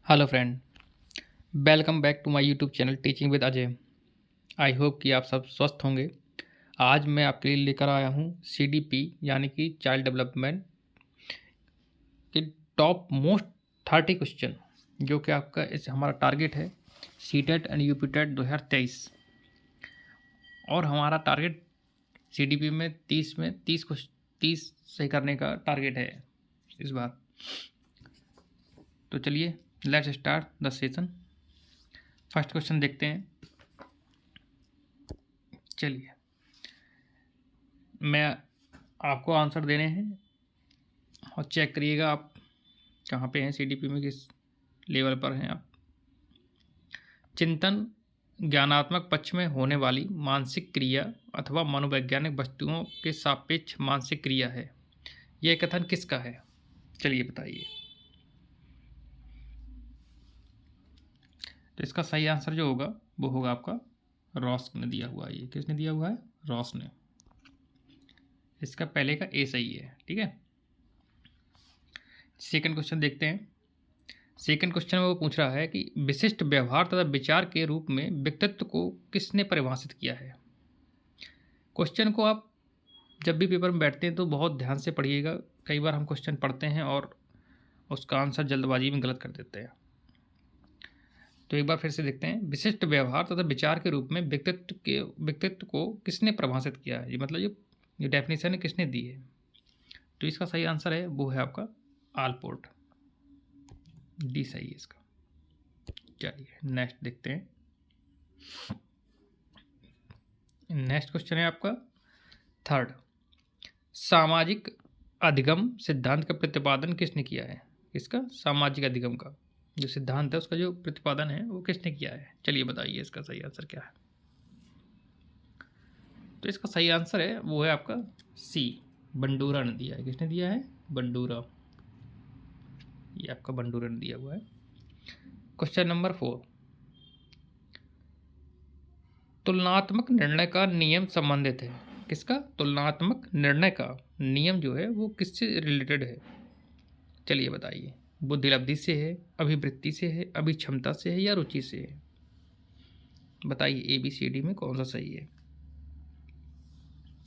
Hello friend, welcome back to my YouTube channel teaching with Ajay. I hope कि आप सब स्वस्थ होंगे। आज मैं आपके लिए लेकर आया हूँ सीडीपी यानी कि चाइल्ड डेवलपमेंट के टॉप मोस्ट 30 क्वेश्चन, जो कि आपका इस हमारा टारगेट है सीटेट एंड यूपीटेट 2023। और हमारा टारगेट सीडीपी में 30 सही करने का टारगेट है इस बार। तो चलिए let's start the session. First question देखते हैं। चलिए, मैं आपको आंसर देने हैं और चेक करिएगा आप कहाँ पे हैं सीडीपी में, किस लेवल पर हैं आप। चिंतन ज्ञानात्मक पक्ष में होने वाली मानसिक क्रिया अथवा मनोवैज्ञानिक वस्तुओं के सापेक्ष मानसिक क्रिया है। यह कथन किसका है? चलिए बताइए। तो इसका सही आंसर जो होगा वो होगा आपका रॉस ने दिया हुआ है। ये किसने दिया हुआ है? रॉस ने। इसका पहले का ए सही है, ठीक है। सेकंड क्वेश्चन देखते हैं। सेकंड क्वेश्चन में वो पूछ रहा है कि विशिष्ट व्यवहार तथा विचार के रूप में व्यक्तित्व को किसने परिभाषित किया है। क्वेश्चन को आप जब भी पेपर में बैठते हैं तो बहुत ध्यान से पढ़िएगा। कई बार हम क्वेश्चन पढ़ते हैं और उसका आंसर जल्दबाजी में गलत कर देते हैं। तो एक बार फिर से देखते हैं। विशिष्ट व्यवहार तथा विचार के रूप में व्यक्तित्व को किसने परिभाषित किया है। ये मतलब ये डेफिनेशन है किसने दी है। तो इसका सही आंसर है वो है आपका आलपोर्ट। डी सही है इसका। चलिए नेक्स्ट देखते हैं। नेक्स्ट क्वेश्चन है आपका थर्ड। सामाजिक अधिगम सिद्धांत का प्रतिपादन किसने किया है। इसका सामाजिक अधिगम का जो सिद्धांत है उसका जो प्रतिपादन है वो किसने किया है। चलिए बताइए इसका सही आंसर क्या है। तो इसका सही आंसर है वो है आपका सी, बंडूरा ने दिया है। किसने दिया है? बंडूरा। ये आपका बंडूरा ने दिया हुआ है। Question number 4। तुलनात्मक निर्णय का नियम संबंधित है। किसका? तुलनात्मक निर्णय का नियम जो है वो किससे रिलेटेड है। चलिए बताइए। बुद्धिलब्धि से है, अभिवृत्ति से है, अभिक्षमता से है या रुचि से है। बताइए ABCD में कौन सा सही है।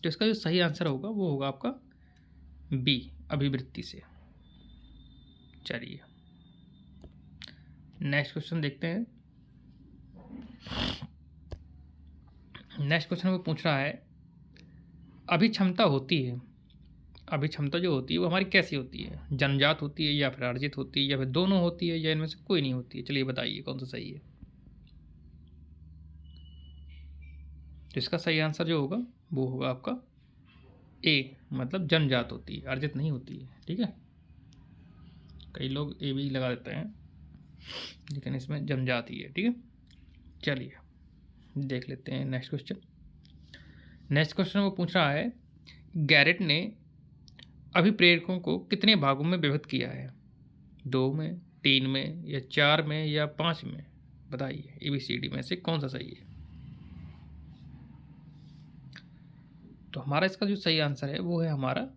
तो इसका जो सही आंसर होगा वो होगा आपका बी, अभिवृत्ति से। चलिए नेक्स्ट क्वेश्चन देखते हैं। नेक्स्ट क्वेश्चन में पूछ रहा है अभिक्षमता होती है। अभिक्षमता जो होती है वो हमारी कैसी होती है? जन्मजात होती है या फिर अर्जित होती है या फिर दोनों होती है या इनमें से कोई नहीं होती है। चलिए बताइए कौन सा सही है। तो इसका सही आंसर जो होगा वो होगा आपका ए, मतलब जन्मजात होती है, अर्जित नहीं होती है। ठीक है, कई लोग ए भी लगा देते हैं लेकिन इसमें जन्मजात ही है। ठीक है, चलिए देख लेते हैं नेक्स्ट क्वेश्चन। नेक्स्ट क्वेश्चन वो पूछ रहा है गैरेट ने अभिप्रेरकों को कितने भागों में विभक्त किया है। 2 में, 3 में या 4 में या 5 में। बताइए ABCD में से कौन सा सही है। तो हमारा इसका जो सही आंसर है वो है हमारा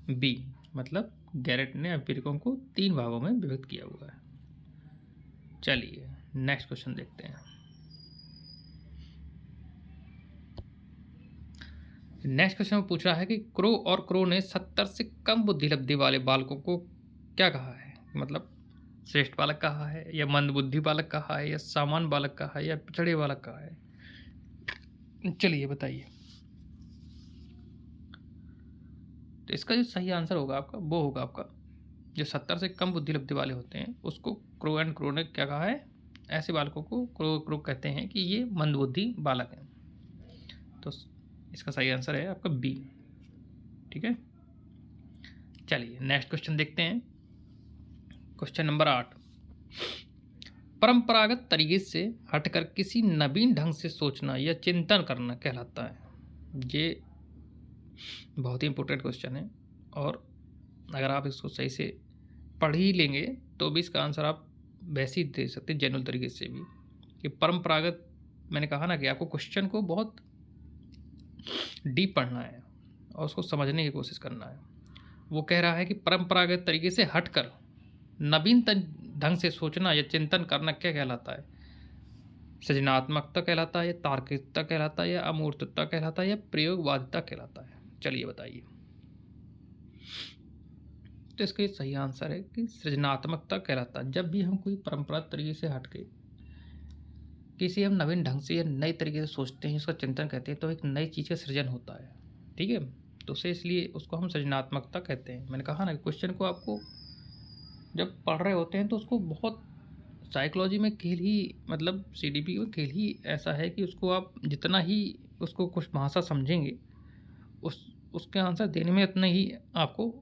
बी, मतलब गैरेट ने अभिप्रेरकों को 3 भागों में विभक्त किया हुआ है। चलिए नेक्स्ट क्वेश्चन देखते हैं। नेक्स्ट क्वेश्चन में पूछ रहा है कि क्रो और क्रो ने 70 से कम बुद्धिलब्धि वाले बालकों को क्या कहा है। मतलब श्रेष्ठ बालक कहा है या मंदबुद्धि बालक कहा है या सामान्य बालक कहा है या पिछड़े बालक कहा है। चलिए बताइए। तो इसका जो सही आंसर होगा आपका वो होगा आपका जो 70 से कम बुद्धिलब्धि वाले होते हैं उसको क्रो एंड क्रो ने क्या कहा है। ऐसे बालकों को क्रो क्रो कहते हैं कि ये मंदबुद्धि बालक हैं। तो इसका सही आंसर है आपका बी। ठीक है, चलिए नेक्स्ट क्वेश्चन देखते हैं। Question number 8। परंपरागत तरीके से हटकर किसी नवीन ढंग से सोचना या चिंतन करना कहलाता है। ये बहुत ही इंपॉर्टेंट क्वेश्चन है और अगर आप इसको सही से पढ़ ही लेंगे तो भी इसका आंसर आप वैसे ही दे सकते हैं जेन्युइन तरीके से भी। कि परंपरागत, मैंने कहा ना कि आपको क्वेश्चन को बहुत डीप पढ़ना है और उसको समझने की कोशिश करना है। वो कह रहा है कि परंपरागत तरीके से हटकर नवीन ढंग से सोचना या चिंतन करना क्या कहलाता है? सृजनात्मकता कहलाता है, या तार्किकता कहलाता है, या अमूर्तता कहलाता है, या प्रयोगवादिता कहलाता है? चलिए बताइए। तो इसका ये सही आंसर है कि सृजनात्मकता कहलाता है। जब भी हम कोई परंपरागत तरीके से हटके किसी हम नवीन ढंग से या नए तरीके से सोचते हैं, उसका चिंतन कहते हैं, तो एक नई चीज़ का सृजन होता है। ठीक है, तो उसे इसलिए उसको हम सृजनात्मकता कहते हैं। मैंने कहा ना, क्वेश्चन को आपको जब पढ़ रहे होते हैं तो उसको बहुत साइकोलॉजी में खेल ही, मतलब सीडीपी में खेल ही ऐसा है कि उसको आप जितना ही उसको कुछ भाषा समझेंगे, उसके आंसर देने में उतना ही आपको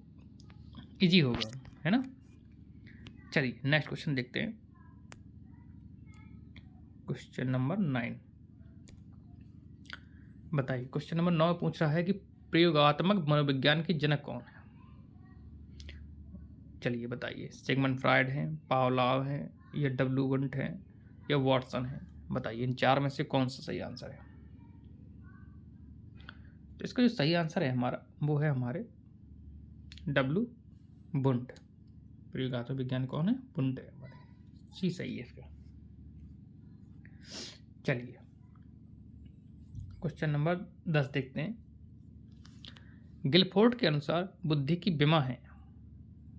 इजी होगा, है ना। चलिए नेक्स्ट क्वेश्चन देखते हैं। क्वेश्चन नंबर 9 बताइए। क्वेश्चन नंबर 9 पूछ रहा है कि प्रयोगात्मक मनोविज्ञान के जनक कौन है? चलिए बताइए। सिगमंड फ्रायड हैं, पावलोव हैं, या डब्ल्यू वुंट हैं, या वॉटसन हैं? बताइए इन चार में से कौन सा सही आंसर है? तो इसका जो सही आंसर है हमारा, वो है हमारे डब्ल्यू वुंट। प्रयोगात्मक विज्ञान कौन है? वुंट है हमारे। सी सही है इसका। चलिए क्वेश्चन नंबर 10 देखते हैं। गिलफोर्ड के अनुसार बुद्धि की विमा है।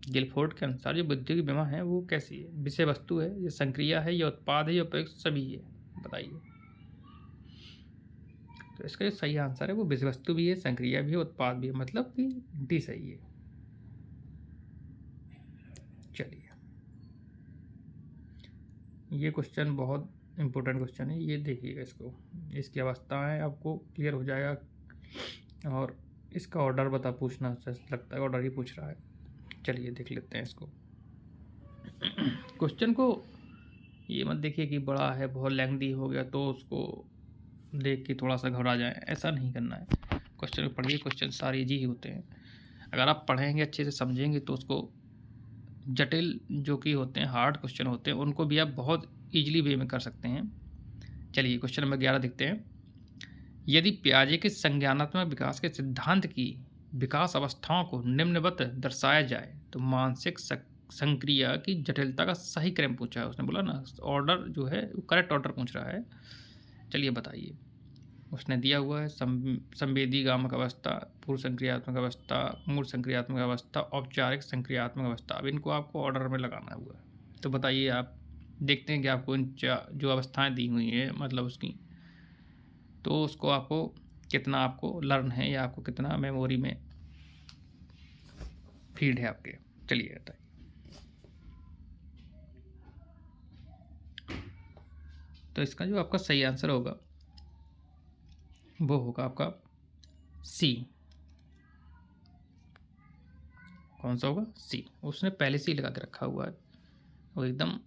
गिलफोर्ड के अनुसार जो बुद्धि की विमा है वो कैसी है? विषय वस्तु है, या संक्रिया है, या उत्पाद है, या उपयुक्त सभी है? बताइए। तो इसका जो सही आंसर है वो विषय वस्तु भी है, संक्रिया भी है, उत्पाद भी है, मतलब कि डी सही है। चलिए ये क्वेश्चन बहुत इंपॉर्टेंट क्वेश्चन है, ये देखिएगा इसको। इसकी अवस्थाएं आपको क्लियर हो जाएगा, और इसका ऑर्डर बता पूछना लगता है, ऑर्डर ही पूछ रहा है। चलिए देख लेते हैं इसको। क्वेश्चन को ये मत देखिए कि बड़ा है, बहुत लेंथी हो गया तो उसको देख के थोड़ा सा घबरा जाए, ऐसा नहीं करना है। क्वेश्चन पढ़िए, क्वेश्चन सारे इजी ही होते हैं। अगर आप पढ़ेंगे, अच्छे से समझेंगे, तो उसको जटिल जो कि होते हैं, हार्ड क्वेश्चन होते हैं, उनको भी आप बहुत ईजिली वे में कर सकते हैं। चलिए क्वेश्चन नंबर 11 देखते हैं। यदि पियाजे के संज्ञानात्मक विकास के सिद्धांत की विकास अवस्थाओं को निम्नवत दर्शाया जाए तो मानसिक संक्रिया की जटिलता का सही क्रम पूछा है उसने। बोला ना, ऑर्डर जो है वो करेक्ट ऑर्डर पूछ रहा है। चलिए बताइए। उसने दिया हुआ है संवेदी गामक अवस्था, पूर्व संक्रियात्मक अवस्था, मूल संक्रियात्मक अवस्था, औपचारिक संक्रियात्मक अवस्था। अब इनको आपको ऑर्डर में लगाना हुआ है। तो बताइए, आप देखते हैं कि आपको इन जो अवस्थाएं दी हुई हैं, मतलब उसकी, तो उसको आपको कितना आपको लर्न है, या आपको कितना मेमोरी में फीड है आपके। चलिए बताइए। तो इसका जो आपका सही आंसर होगा वो होगा आपका सी। कौन सा होगा? सी। उसने पहले से ही लगा के रखा हुआ है, वो एकदम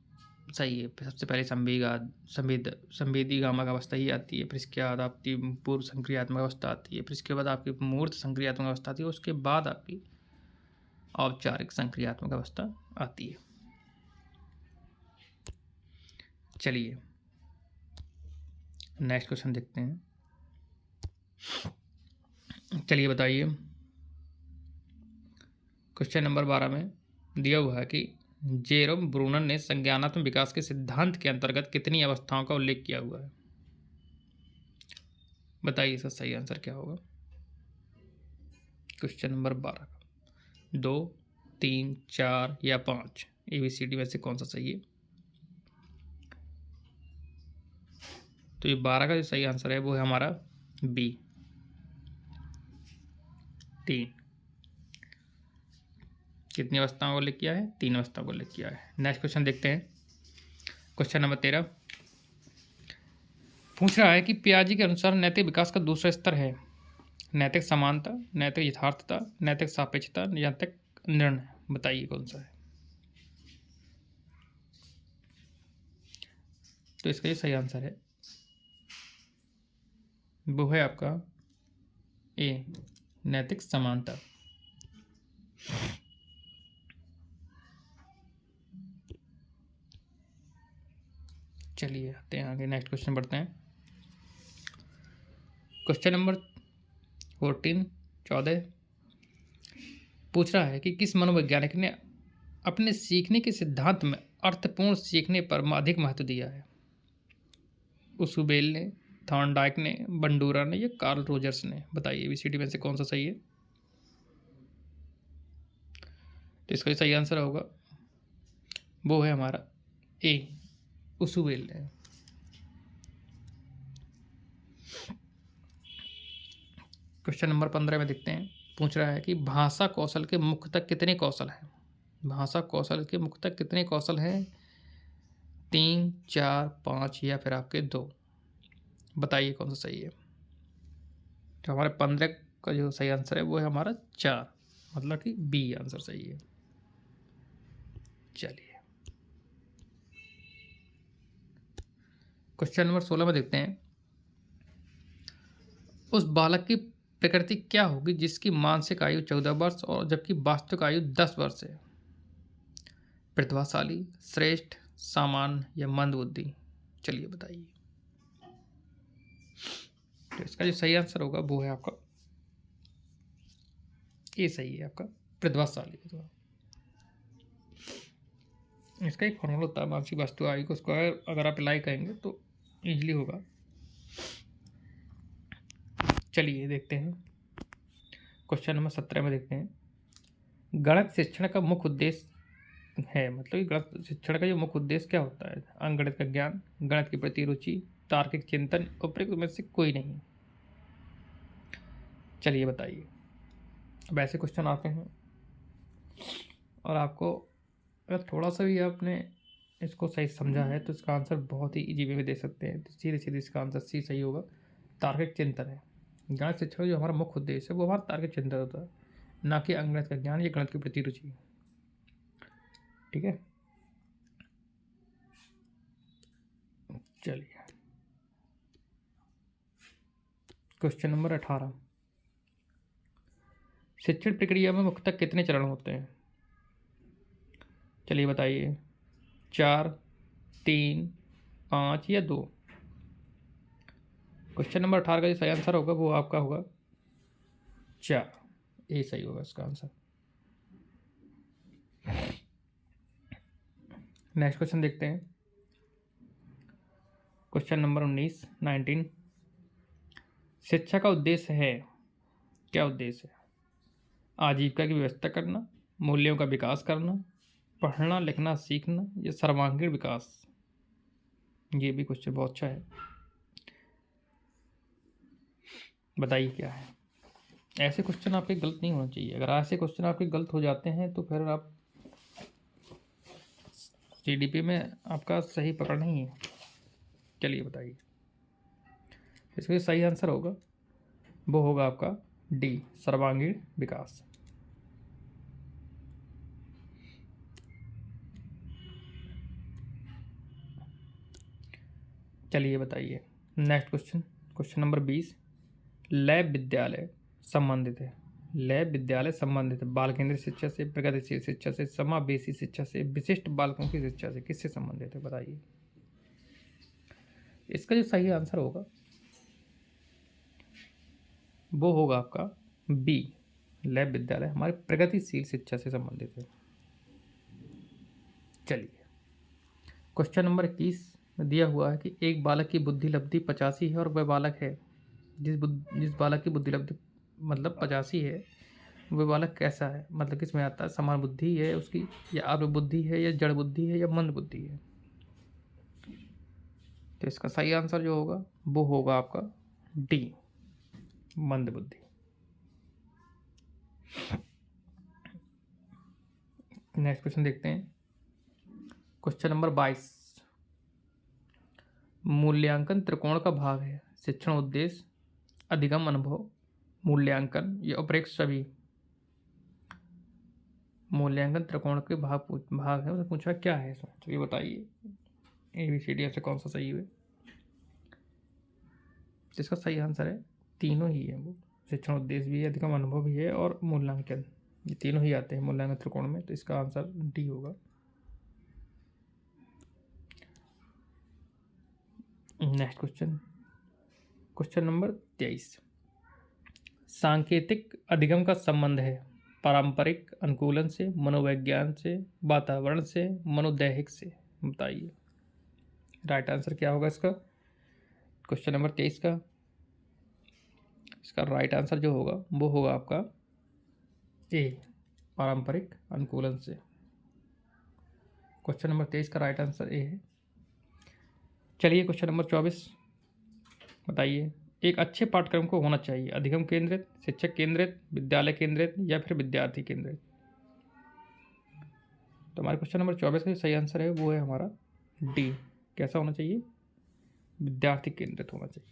सही है। सबसे पहले संवेदी गामक अवस्था ही आती है, फिर इसके बाद आपकी पूर्व संक्रियात्मक अवस्था आती है, फिर इसके बाद आपकी मूर्त संक्रियात्मक अवस्था आती है, उसके बाद आपकी औपचारिक संक्रियात्मक अवस्था आती है। चलिए नेक्स्ट क्वेश्चन देखते हैं। चलिए बताइए। क्वेश्चन नंबर 12 में दिया हुआ है कि जेरोम ब्रूनर ने संज्ञानात्मक विकास के सिद्धांत के अंतर्गत कितनी अवस्थाओं का उल्लेख किया हुआ है? बताइए इसका सही आंसर क्या होगा? क्वेश्चन नंबर 12 का 2, 3, 4 या 5 ABCD में से कौन सा सही है? तो ये 12 का जो सही आंसर है वो है हमारा बी, 3। कितनी अवस्थाओं को उल्लेख किया है? 3 अवस्थाओं को उल्लेख किया है। नेक्स्ट क्वेश्चन देखते हैं। क्वेश्चन नंबर 13 पूछ रहा है कि पियाजे के अनुसार नैतिक विकास का दूसरा स्तर है नैतिक समानता, नैतिक यथार्थता, नैतिक सापेक्षता, नैतिक निर्णय। बताइए कौन सा है? तो इसका ये सही आंसर है वो है आपका ए, नैतिक समानता। चलिए आते हैं आगे, नेक्स्ट क्वेश्चन बढ़ते हैं। क्वेश्चन नंबर 14 पूछ रहा है कि किस मनोवैज्ञानिक ने अपने सीखने के सिद्धांत में अर्थपूर्ण सीखने पर अधिक महत्व दिया है? उसुबेल ने, थॉर्नडाइक ने, बंडूरा ने या कार्ल रोजर्स ने? बताइए एबीसीडी में से कौन सा सही है। तो इसका सही आंसर होगा वो है हमारा ए, उसुबेल ने। क्वेश्चन नंबर 15 में देखते हैं, पूछ रहा है कि भाषा कौशल के मुख्यतः कितने कौशल हैं? भाषा कौशल के मुख्यतः कितने कौशल हैं? 3, 4, 5 या फिर आपके 2? बताइए कौन सा सही है। तो हमारे 15 का जो सही आंसर है वो है हमारा 4, मतलब कि बी आंसर सही है। चलिए क्वेश्चन नंबर 16 में देखते हैं, उस बालक की प्रकृति क्या होगी जिसकी मानसिक आयु 14 वर्ष और जबकि वास्तविक आयु 10 वर्ष है? प्रतिभाशाली, श्रेष्ठ, सामान्य या मंद बुद्धि? चलिए बताइए। तो इसका जो सही आंसर होगा वो है आपका ये सही है आपका प्रतिभाशाली। इसका एक फॉर्मूला होता है मानसिक वास्तु आयु को, उसको अगर आप अप्लाई करेंगे तो इजीली होगा। चलिए देखते हैं क्वेश्चन नंबर 17 में देखते हैं, गणित शिक्षण का मुख्य उद्देश्य है, मतलब कि गणित शिक्षण का जो मुख्य उद्देश्य क्या होता है? अंकगणित का ज्ञान, गणित की प्रति रुचि, तार्किक चिंतन, उपयुक्त में से कोई नहीं? चलिए बताइए। अब ऐसे क्वेश्चन आते हैं और आपको अगर थोड़ा सा भी आपने इसको सही समझा है तो इसका आंसर बहुत ही इजी वे में दे सकते हैं। तो सीधे सीधे इसका आंसर सी सही होगा, तार्किक चिंतन है। गणित शिक्षण जो हमारा मुख्य उद्देश्य है वो हमारा तार्किक चिंतन होता है, ना कि अंकगणित का ज्ञान या गणित की प्रति रुचि। ठीक है, चलिए क्वेश्चन नंबर 18, शिक्षण प्रक्रिया में मुख्यतः कितने चरण होते हैं? चलिए बताइए, 4, 3, 5 या 2? क्वेश्चन नंबर 18 का जो सही आंसर होगा वो आपका होगा 4, ये सही होगा इसका आंसर। नेक्स्ट क्वेश्चन देखते हैं, क्वेश्चन नंबर 19, शिक्षा का उद्देश्य है, क्या उद्देश्य है? आजीविका की व्यवस्था करना, मूल्यों का विकास करना, पढ़ना लिखना सीखना या सर्वांगीण विकास? ये भी क्वेश्चन बहुत अच्छा है, बताइए क्या है। ऐसे क्वेश्चन आपके गलत नहीं होना चाहिए। अगर ऐसे क्वेश्चन आपके गलत हो जाते हैं तो फिर आप जीडीपी में आपका सही पकड़ नहीं है। चलिए बताइए, इसका सही आंसर होगा वो होगा आपका डी, सर्वांगीण विकास। चलिए बताइए next question, question number 20, lab विद्यालय संबंधित है, लैब विद्यालय संबंधित है बाल केंद्रित शिक्षा से, प्रगतिशील शिक्षा से, समावेशी शिक्षा से, विशिष्ट बालकों की शिक्षा से, किससे संबंधित है? बताइए। इसका जो सही आंसर होगा वो होगा आपका बी, लैब विद्यालय हमारे प्रगतिशील शिक्षा से संबंधित है। चलिए क्वेश्चन नंबर 21 में दिया हुआ है कि एक बालक की बुद्धि लब्धि 85 है और वह बालक है जिस बालक की बुद्धि लब्धि मतलब 85 है, वह बालक कैसा है? मतलब किस में आता है? समान बुद्धि है उसकी, या अल्प बुद्धि है, या जड़ बुद्धि है, या मंद बुद्धि है? तो इसका सही आंसर जो होगा वो होगा आपका डी, मंद बुद्धि। नेक्स्ट क्वेश्चन देखते हैं, क्वेश्चन नंबर 22, मूल्यांकन त्रिकोण का भाग है, शिक्षण उद्देश्य, अधिगम अनुभव, मूल्यांकन या उपरोक्त सभी? मूल्यांकन त्रिकोण के भाग है, उसने पूछा क्या है इसमें, तो ये बताइए ABCD से कौन सा सही है। जिसका सही आंसर है तीनों ही है, वो शिक्षण उद्देश्य भी है, अधिगम अनुभव भी है और मूल्यांकन, ये तीनों ही आते हैं मूल्यांकन त्रिकोण में। तो इसका आंसर डी होगा। नेक्स्ट क्वेश्चन, क्वेश्चन नंबर 23, सांकेतिक अधिगम का संबंध है, पारंपरिक अनुकूलन से, मनोविज्ञान से, वातावरण से, मनोदैहिक से? बताइए राइट आंसर क्या होगा इसका। क्वेश्चन नंबर 23 का इसका राइट आंसर जो होगा वो होगा आपका ए, पारंपरिक अनुकूलन से। क्वेश्चन नंबर 23 का राइट आंसर ए है। चलिए क्वेश्चन नंबर 24 बताइए, एक अच्छे पाठ्यक्रम को होना चाहिए अधिगम केंद्रित, शिक्षक केंद्रित, विद्यालय केंद्रित या फिर विद्यार्थी केंद्रित? तो हमारे क्वेश्चन नंबर 24 का जो सही आंसर है वो है हमारा डी। कैसा होना चाहिए? विद्यार्थी केंद्रित होना चाहिए।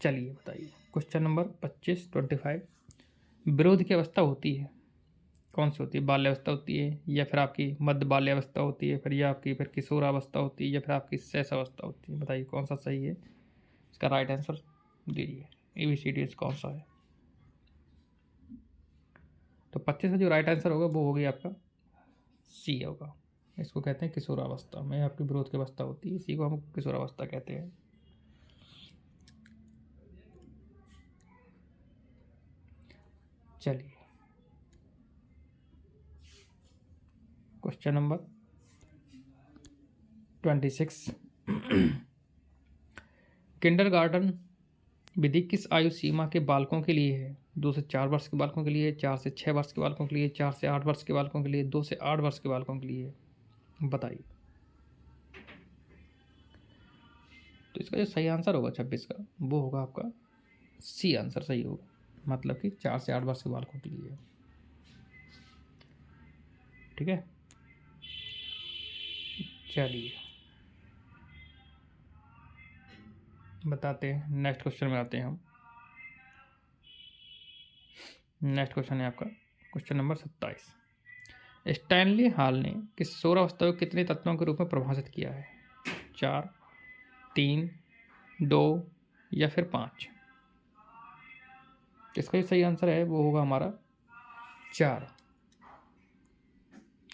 चलिए बताइए क्वेश्चन नंबर 25 विरोध की अवस्था होती है, कौन सी होती है? बाल्यावस्था होती है, या फिर आपकी मध्य बाल्यावस्था होती है, फिर या आपकी फिर किशोरावस्था होती है, या फिर आपकी शैशवावस्था होती है? बताइए कौन सा सही है? इसका राइट आंसर दीजिए। ABCD कौन सा है? तो 25 का जो राइट आंसर होगा वो होगी आपका सी होगा। इसको कहते हैं किशोरावस्था में आपकी विरोध की अवस्था होती है, इसी को हम किशोरावस्था कहते हैं। चलिए क्वेश्चन नंबर 26 किंडरगार्टन विधि किस आयु सीमा के बालकों के लिए है? 2 से 4 वर्ष के बालकों के लिए, 4 से 6 वर्ष के बालकों के लिए, 4 से 8 वर्ष के बालकों के लिए, 2 से 8 वर्ष के बालकों के लिए? बताइए। तो इसका जो सही आंसर होगा 26 का वो होगा आपका सी आंसर सही होगा, मतलब कि 4 से 8 वर्ष के बालकों के लिए। ठीक है, चलिए बताते हैं। नेक्स्ट क्वेश्चन में आते हैं हम। नेक्स्ट क्वेश्चन है आपका क्वेश्चन नंबर 27। स्टैनली हॉल ने किशोरावस्था को कितने तत्वों के रूप में परिभाषित किया है? 4, 3, 2 या फिर 5? इसका जो सही आंसर है वो होगा हमारा 4।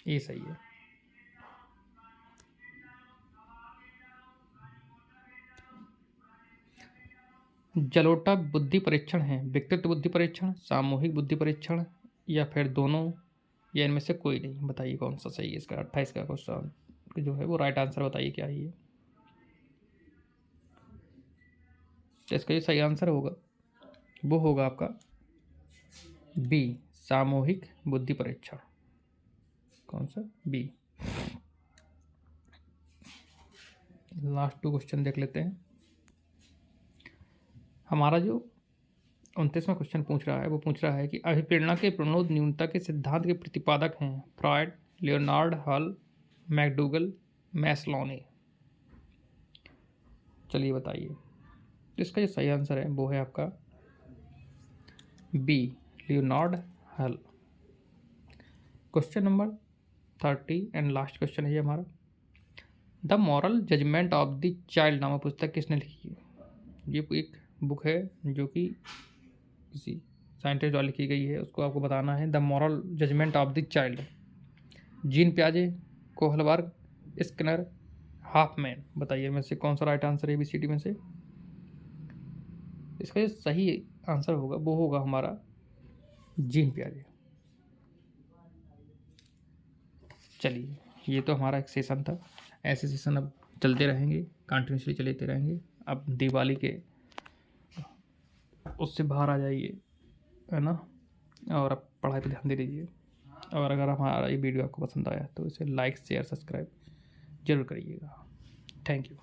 ये सही है। जलोटा बुद्धि परीक्षण है व्यक्तित्व बुद्धि परीक्षण, सामूहिक बुद्धि परीक्षण, या फिर दोनों, या इनमें से कोई नहीं? बताइए कौन सा सही है इसका। 28 का क्वेश्चन जो है वो राइट आंसर बताइए क्या है ये। तो इसका जो सही आंसर होगा वो होगा आपका बी, सामूहिक बुद्धि परीक्षण। कौन सा? बी। लास्ट 2 क्वेश्चन देख लेते हैं। हमारा जो 29वां क्वेश्चन पूछ रहा है वो पूछ रहा है कि अभिप्रेरणा के प्रणोद न्यूनता के सिद्धांत के प्रतिपादक हैं फ्रॉयड, लियोनार्ड हल, मैकडूगल, मैस्लोनी? चलिए बताइए। तो इसका जो सही आंसर है वो है आपका B, Leonard Hull. Question number 30 and last question है ये हमारा। The moral judgement of the child नामक पुस्तक किसने लिखी है? ये एक बुक है जो कि किसी साइंटिस्ट द्वारा लिखी गई है, उसको आपको बताना है। The moral judgement of the child, Jean पियाजे, कोहलबर्ग, स्किनर, हाफमैन? बताइए में से कौन सा राइट आंसर है ABCD में से? इसका जो सही आंसर होगा वो होगा हमारा जीन पियाजे। चलिए ये तो हमारा एक सेशन था, ऐसे सेशन अब चलते रहेंगे, कंटिन्यूसली चलते रहेंगे। अब दिवाली के उससे बाहर आ जाइए, है ना, और अब पढ़ाई पे ध्यान दे दीजिए। और अगर हमारा ये वीडियो आपको पसंद आया तो इसे लाइक शेयर सब्सक्राइब जरूर करिएगा। Thank you.